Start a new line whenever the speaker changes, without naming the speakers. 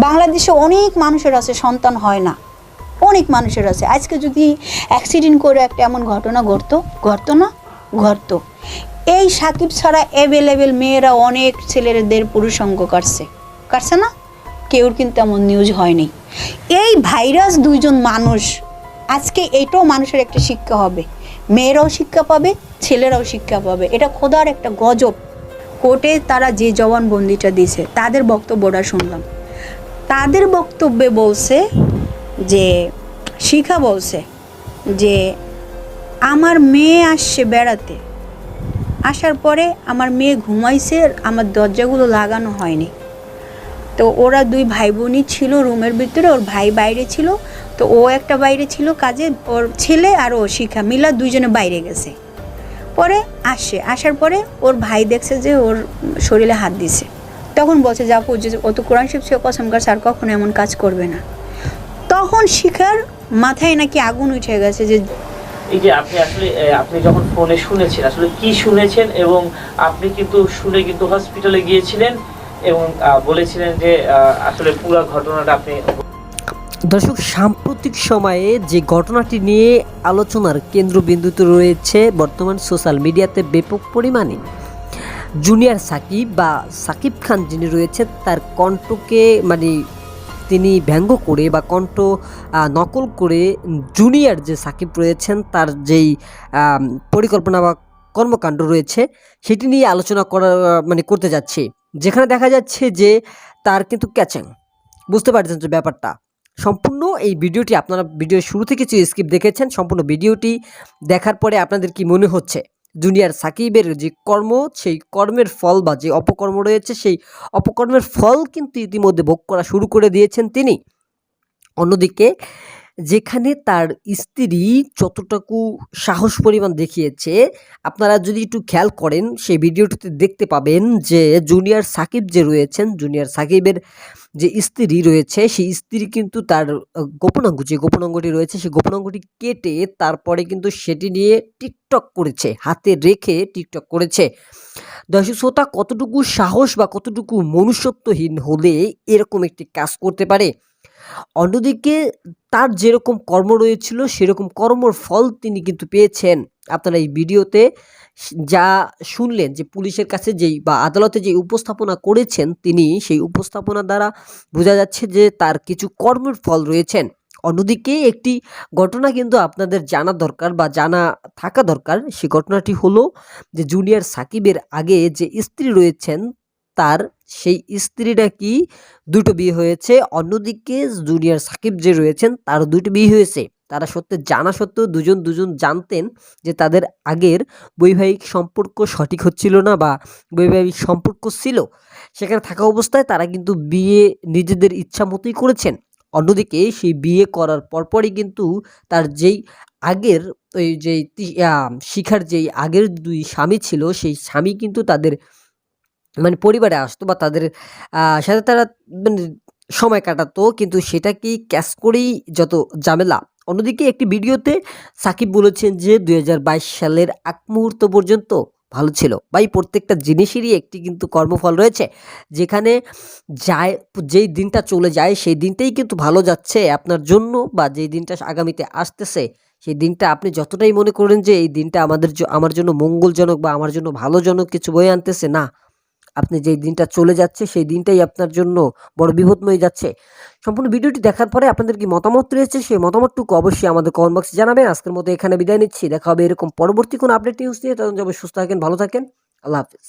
বাংলাদেশে অনেক মানুষের আছে সন্তান হয় না, অনেক মানুষের আছে। আজকে যদি অ্যাক্সিডেন্ট করে একটা এমন ঘটনা ঘটতো না, ঘটতো। এই সাকিব ছাড়া অ্যাভেলেবেল মেয়েরা অনেক ছেলেদের পুরুষাঙ্গ কাটছে না, কেউর কিন্তু এমন নিউজ হয়নি। এই ভাইরাস দুইজন মানুষ, আজকে এইটাও মানুষের একটা শিক্ষা হবে, মেয়েরাও শিক্ষা পাবে, ছেলেরাও শিক্ষা পাবে। এটা খোদার একটা গজব। কোর্টে তারা যে জবানবন্দিটা দিয়েছে তাদের বক্তব্যটা শুনলাম। তাদের বক্তব্যে বলছে যে, শিখা বলছে যে আমার মেয়ে আসছে বেড়াতে, আসার পরে আমার মেয়ে ঘুমাইছে, আমার দরজাগুলো লাগানো হয়নি। তো ওরা দুই ভাই বোনই ছিল রুমের ভিতরে, ওর ভাই বাইরে ছিল। তো ও একটা বাইরে ছিল কাজে, ওর ছেলে আর ও শিখা মিলা দুইজনে বাইরে গেছে। পরে আসার পরে ওর ভাই দেখছে যে ওর শরীরে হাত দিছে। তখন বলছে যে আপু, যে ও তো কোরআন শরীফ সে কসম কার স্যার কখনো এমন কাজ করবে না। তখন শিখার মাথায় নাকি আগুন উঠে গেছে যে
এই যে আপনি যখন ফোনে শুনেছেন আসলে কি শুনেছেন, এবং আপনি কিন্তু শুনে কিন্তু হসপিটালে গিয়েছিলেন এবং বলেছিলেন যে আসলে পুরো ঘটনাটা আপনি।
দর্শক, সাম্প্রতিক সময়ে যে ঘটনাটি নিয়ে আলোচনার কেন্দ্রবিন্দুতে রয়েছে বর্তমান সোশ্যাল মিডিয়াতে ব্যাপক পরিমাণে, জুনিয়র সাকিব বা সাকিব খান যিনি রয়েছেন তার কণ্ঠকে তিনি ব্যঙ্গ করে বা কণ্ঠ নকল করে জুনিয়র যে সাকিব রয়েছেন তার যেই পরিকল্পনা বা কর্মকাণ্ড রয়েছে সেটি নিয়ে আলোচনা করতে যাচ্ছে, যেখানে দেখা যাচ্ছে যে তার কিন্তু ক্যাচিং, বুঝতে পারছেন যে ব্যাপারটা। সম্পূর্ণ এই ভিডিওটি আপনারা ভিডিও শুরু থেকে যে স্কিপ দেখেছেন, সম্পূর্ণ ভিডিওটি দেখার পরে আপনাদের কি মনে হচ্ছে জুনিয়র সাকিবের যে কর্ম, সেই কর্মের ফল বা যে অপকর্ম রয়েছে সেই অপকর্মের ফল কিন্তু ইতিমধ্যে ভোগ করা শুরু করে দিয়েছেন তিনি। অন্যদিকে যেখানে তার স্ত্রী যতটুকু সাহস পরিমাণ দেখিয়েছে, আপনারা যদি একটু খেয়াল করেন সেই ভিডিওটিতে দেখতে পাবেন যে জুনিয়র সাকিব যে রয়েছেন, জুনিয়র সাকিবের যে স্ত্রী রয়েছে সেই স্ত্রী কিন্তু তার গোপনাঙ্গ, যে গোপনাঙ্গটি রয়েছে সেই গোপনাঙ্গটি কেটে তারপরে কিন্তু সেটি নিয়ে টিকটক করেছে, হাতে রেখে টিকটক করেছে। দর্শক শ্রোতা, কতটুকু সাহস বা কতটুকু মনুষ্যত্বহীন হলে এরকম একটি কাজ করতে পারে। অন্যদিকে তার যেরকম কর্ম রয়েছিল সেরকম কর্মর ফল তিনি কিন্তু পেয়েছেন। আপনারা এই ভিডিওতে যা শুনলেন যে পুলিশের কাছে যেই বা আদালতে যে উপস্থাপনা করেছেন তিনি, সেই উপস্থাপনা দ্বারা বোঝা যাচ্ছে যে তার কিছু কর্মের ফল রয়েছেন। অন্যদিকে একটি ঘটনা কিন্তু আপনাদের জানা দরকার বা জানা থাকা দরকার। সেই ঘটনাটি হলো যে জুনিয়র সাকিবের আগে যে স্ত্রী রয়েছেন তার সেই স্ত্রীটা কি দুটো বিয়ে হয়েছে, অন্যদিকে জুনিয়র সাকিব যে রয়েছেন তারও দুটো বিয়ে হয়েছে। তারা জানা সত্ত্বেও দুজন জানতেন যে তাদের আগের বৈবাহিক সম্পর্ক সঠিক হচ্ছিল না বা বৈবাহিক সম্পর্ক ছিল, সেখানে থাকা অবস্থায় তারা কিন্তু বিয়ে নিজেদের ইচ্ছা মতোই করেছেন। অন্যদিকে সেই বিয়ে করার পরপরই কিন্তু তার যেই আগের ওই যেই শিখার যেই আগের দুই স্বামী ছিল সেই স্বামী কিন্তু তাদের পরিবারে আসতো বা তাদের সাথে তারা সময় কাটাতো, কিন্তু সেটাকেই ক্যাচ করেই যত ঝামেলা। অন্যদিকে একটি ভিডিওতে সাকিব বলেছেন যে 2022 সালের আগ মুহূর্ত পর্যন্ত ভালো ছিল। ভাই, প্রত্যেকটা জিনিসেরই একটি কিন্তু কর্মফল রয়েছে। যেখানে যেই দিনটা চলে যায় সেই দিনটাই কিন্তু ভালো যাচ্ছে আপনার জন্য, বা যেই দিনটা আগামীতে আসতেছে সেই দিনটা আপনি যতটাই মনে করেন যে এই দিনটা আমার জন্য মঙ্গলজনক বা আমার জন্য ভালোজনক কিছু বয়ে আনতেছে, না, আপনি যেই দিনটা চলে যাচ্ছে সেই দিনটাই আপনার জন্য বড় বিপদময় যাচ্ছে। সম্পূর্ণ ভিডিওটি দেখার পরে আপনাদের কি মতামত রয়েছে সেই মতামতটুকু অবশ্যই আমাদের কমেন্ট বক্সে জানাবেন। আজকের মতো এখানে বিদায় নিচ্ছি, দেখা হবে এরকম পরবর্তী কোনো আপডেট নিউজ নিয়ে। তখন যাবে, সুস্থ থাকেন, ভালো থাকেন, আল্লাহ হাফিজ।